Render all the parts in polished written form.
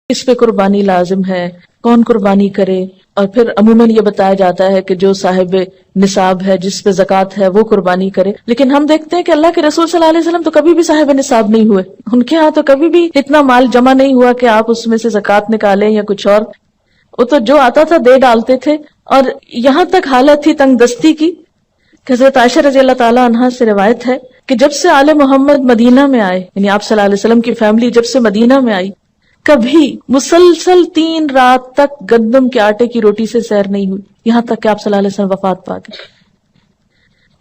اس پہ قربانی لازم ہے، کون قربانی کرے، اور پھر عموماً یہ بتایا جاتا ہے کہ جو صاحب نصاب ہے، جس پہ زکوٰۃ ہے، وہ قربانی کرے. لیکن ہم دیکھتے ہیں کہ اللہ کے رسول صلی اللہ علیہ وسلم تو کبھی بھی صاحب نصاب نہیں ہوئے، ان کے ہاں تو کبھی بھی اتنا مال جمع نہیں ہوا کہ آپ اس میں سے زکوٰۃ نکالیں یا کچھ اور. وہ تو جو آتا تھا دے ڈالتے تھے. اور یہاں تک حالت تھی تنگ دستی کی کہ حضرت عائشہ رضی اللہ تعالیٰ عنہا سے روایت ہے کہ جب سے آل محمد مدینہ میں آئے، یعنی آپ صلی اللہ علیہ وسلم کی فیملی جب سے مدینہ میں آئی، کبھی مسلسل 3 رات تک گندم کے آٹے کی روٹی سے سیر نہیں ہوئی، یہاں تک کہ آپ صلی اللہ علیہ وسلم وفات پا گئے.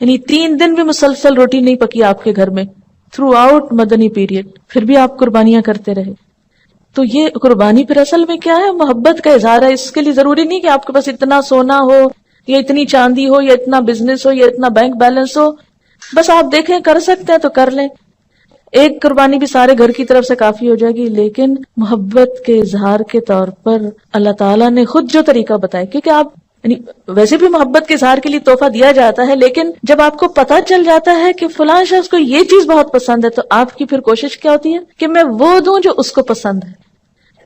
یعنی 3 دن بھی مسلسل روٹی نہیں پکی آپ کے گھر میں تھرو آؤٹ مدنی پیریڈ، پھر بھی آپ قربانیاں کرتے رہے. تو یہ قربانی پھر اصل میں کیا ہے؟ محبت کا اظہار ہے. اس کے لیے ضروری نہیں کہ آپ کے پاس اتنا سونا ہو یا اتنی چاندی ہو یا اتنا بزنس ہو یا اتنا بینک بیلنس ہو. بس آپ دیکھیں کر سکتے ہیں تو کر لیں. ایک قربانی بھی سارے گھر کی طرف سے کافی ہو جائے گی. لیکن محبت کے اظہار کے طور پر اللہ تعالیٰ نے خود جو طریقہ بتایا، کیونکہ آپ یعنی ویسے بھی محبت کے اظہار کے لیے تحفہ دیا جاتا ہے، لیکن جب آپ کو پتا چل جاتا ہے کہ فلاں شخص کو یہ چیز بہت پسند ہے، تو آپ کی پھر کوشش کیا ہوتی ہے کہ میں وہ دوں جو اس کو پسند ہے.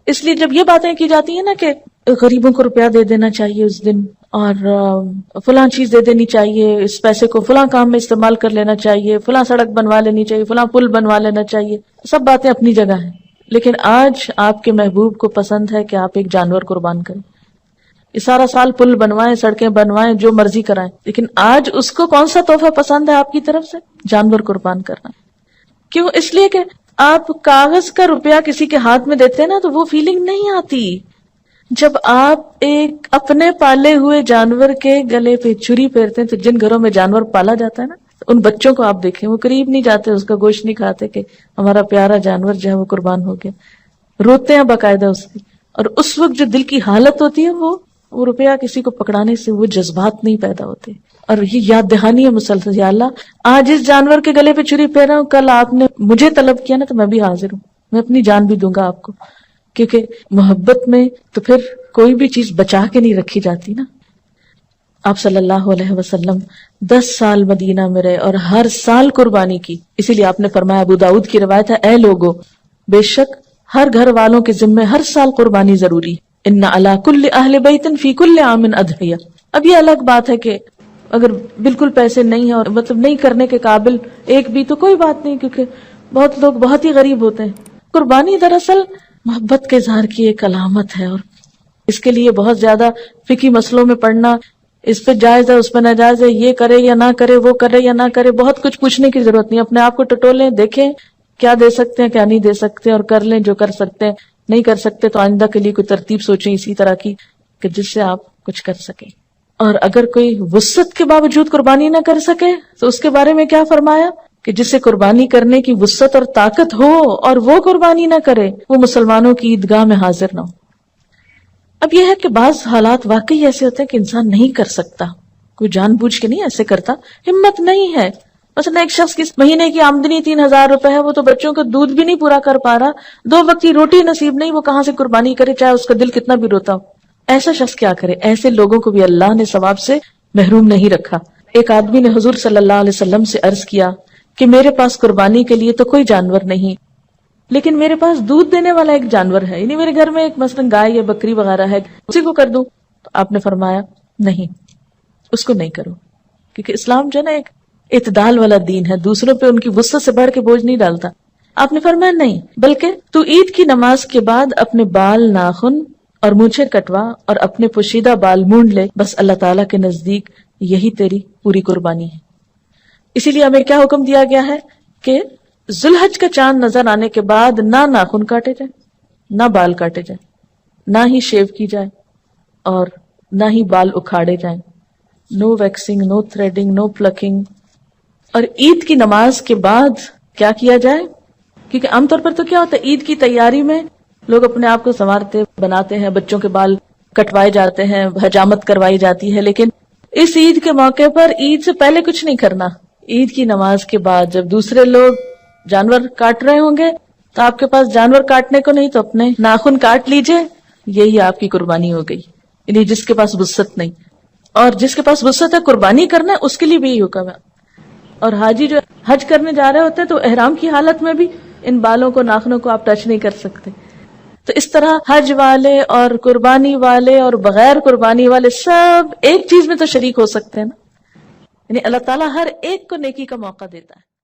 اس لیے جب یہ باتیں کی جاتی ہیں نا کہ غریبوں کو روپیہ دے دینا چاہیے اس دن، اور فلاں چیز دے دینی چاہیے، اس پیسے کو فلاں کام میں استعمال کر لینا چاہیے، فلاں سڑک بنوا لینی چاہیے، فلاں پل بنوا لینا چاہیے، سب باتیں اپنی جگہ ہیں. لیکن آج آپ کے محبوب کو پسند ہے کہ آپ ایک جانور قربان کریں. یہ سارا سال پل بنوائیں، سڑکیں بنوائیں، جو مرضی کرائیں، لیکن آج اس کو کون سا تحفہ پسند ہے آپ کی طرف سے؟ جانور قربان کرنا. کیوں؟ اس لیے کہ آپ کاغذ کا روپیہ کسی کے ہاتھ میں دیتے ہیں نا تو وہ فیلنگ نہیں آتی. جب آپ ایک اپنے پالے ہوئے جانور کے گلے پہ چری پھیرتے ہیں، تو جن گھروں میں جانور پالا جاتا ہے نا، ان بچوں کو آپ دیکھیں، وہ قریب نہیں جاتے، اس کا گوشت نہیں کھاتے کہ ہمارا پیارا جانور جو ہے وہ قربان ہو گیا. روتے ہیں باقاعدہ اس کی. اور اس وقت جو دل کی حالت ہوتی ہے، وہ روپیہ کسی کو پکڑانے سے وہ جذبات نہیں پیدا ہوتے. اور یہ یاد دہانی ہے مسلسل، یا اللہ آج اس جانور کے گلے پہ چری پھیر رہا ہوں، کل آپ نے مجھے طلب کیا نا تو میں بھی حاضر ہوں، میں اپنی جان بھی دوں گا آپ کو. کیونکہ محبت میں تو پھر کوئی بھی چیز بچا کے نہیں رکھی جاتی نا. آپ صلی اللہ علیہ وسلم 10 سال مدینہ میں رہے اور ہر سال قربانی کی. اسی لیے آپ نے فرمایا، ابو داؤد کی روایت ہے، اے لوگو، بے شک ہر گھر والوں کے ذمہ ہر سال قربانی ضروری. ان علی کل اہل بیت فی کل عام اضحیہ. اب یہ الگ بات ہے کہ اگر بالکل پیسے نہیں ہیں اور مطلب نہیں کرنے کے قابل ایک بھی، تو کوئی بات نہیں، کیونکہ بہت لوگ بہت ہی غریب ہوتے ہیں. قربانی دراصل محبت کے اظہار کی ایک علامت ہے، اور اس کے لیے بہت زیادہ فقہی مسئلوں میں پڑھنا، اس پہ جائز ہے اس پہ ناجائز ہے، یہ کرے یا نہ کرے، وہ کرے یا نہ کرے، بہت کچھ پوچھنے کی ضرورت نہیں. اپنے آپ کو ٹٹولیں، دیکھیں کیا دے سکتے ہیں کیا نہیں دے سکتے، اور کر لیں جو کر سکتے ہیں. نہیں کر سکتے تو آئندہ کے لیے کوئی ترتیب سوچیں اسی طرح کی کہ جس سے آپ کچھ کر سکیں. اور اگر کوئی وسعت کے باوجود قربانی نہ کر سکے تو اس کے بارے میں کیا فرمایا کہ جسے قربانی کرنے کی وسعت اور طاقت ہو اور وہ قربانی نہ کرے، وہ مسلمانوں کی عیدگاہ میں حاضر نہ ہو. اب یہ ہے کہ بعض حالات واقعی ایسے ہوتے ہیں کہ انسان نہیں کر سکتا، کوئی جان بوجھ کے نہیں ایسے کرتا، ہمت نہیں ہے. مثلا ایک شخص کی مہینے کی آمدنی 3000 روپے ہے، وہ تو بچوں کا دودھ بھی نہیں پورا کر پا رہا، 2 وقت کی روٹی نصیب نہیں، وہ کہاں سے قربانی کرے، چاہے اس کا دل کتنا بھی روتا ہو. ایسا شخص کیا کرے؟ ایسے لوگوں کو بھی اللہ نے ثواب سے محروم نہیں رکھا. ایک آدمی نے حضور صلی اللہ علیہ وسلم سے عرض کیا کہ میرے پاس قربانی کے لیے تو کوئی جانور نہیں، لیکن میرے پاس دودھ دینے والا ایک جانور ہے، یعنی میرے گھر میں ایک مثلا گائے یا بکری وغیرہ ہے، اسی کو کر دوں. آپ نے فرمایا نہیں، اس کو نہیں کرو، کیونکہ اسلام جو ہے نا ایک اعتدال والا دین ہے، دوسروں پہ ان کی وسعت سے بڑھ کے بوجھ نہیں ڈالتا. آپ نے فرمایا نہیں، بلکہ تو عید کی نماز کے بعد اپنے بال، ناخن اور مونچھیں کٹوا اور اپنے پوشیدہ بال مونڈ لے، بس اللہ تعالیٰ کے نزدیک یہی تیری پوری قربانی ہے. اسی لیے ہمیں کیا حکم دیا گیا ہے کہ ذوالحج کا چاند نظر آنے کے بعد نہ ناخن کاٹے جائیں، نہ بال کاٹے جائیں، نہ ہی شیو کی جائے، اور نہ ہی بال اکھاڑے جائیں. نو ویکسنگ، نو تھریڈنگ، نو پلکنگ. اور عید کی نماز کے بعد کیا کیا جائے؟ کیونکہ عام طور پر تو کیا ہوتا ہے، عید کی تیاری میں لوگ اپنے آپ کو سنوارتے بناتے ہیں، بچوں کے بال کٹوائے جاتے ہیں، حجامت کروائی جاتی ہے. لیکن اس عید کے موقع پر عید سے پہلے کچھ نہیں کرنا. عید کی نماز کے بعد جب دوسرے لوگ جانور کاٹ رہے ہوں گے تو آپ کے پاس جانور کاٹنے کو نہیں، تو اپنے ناخن کاٹ لیجئے، یہی آپ کی قربانی ہو گئی. یعنی جس کے پاس وسعت نہیں، اور جس کے پاس وسعت ہے قربانی کرنا ہے، اس کے لیے بھی یہی حکم ہے. اور حاجی جو حج کرنے جا رہے ہوتے ہیں تو احرام کی حالت میں بھی ان بالوں کو، ناخنوں کو آپ ٹچ نہیں کر سکتے. تو اس طرح حج والے اور قربانی والے اور بغیر قربانی والے سب ایک چیز میں تو شریک ہو سکتے ہیں نا. یعنی اللہ تعالیٰ ہر ایک کو نیکی کا موقع دیتا ہے.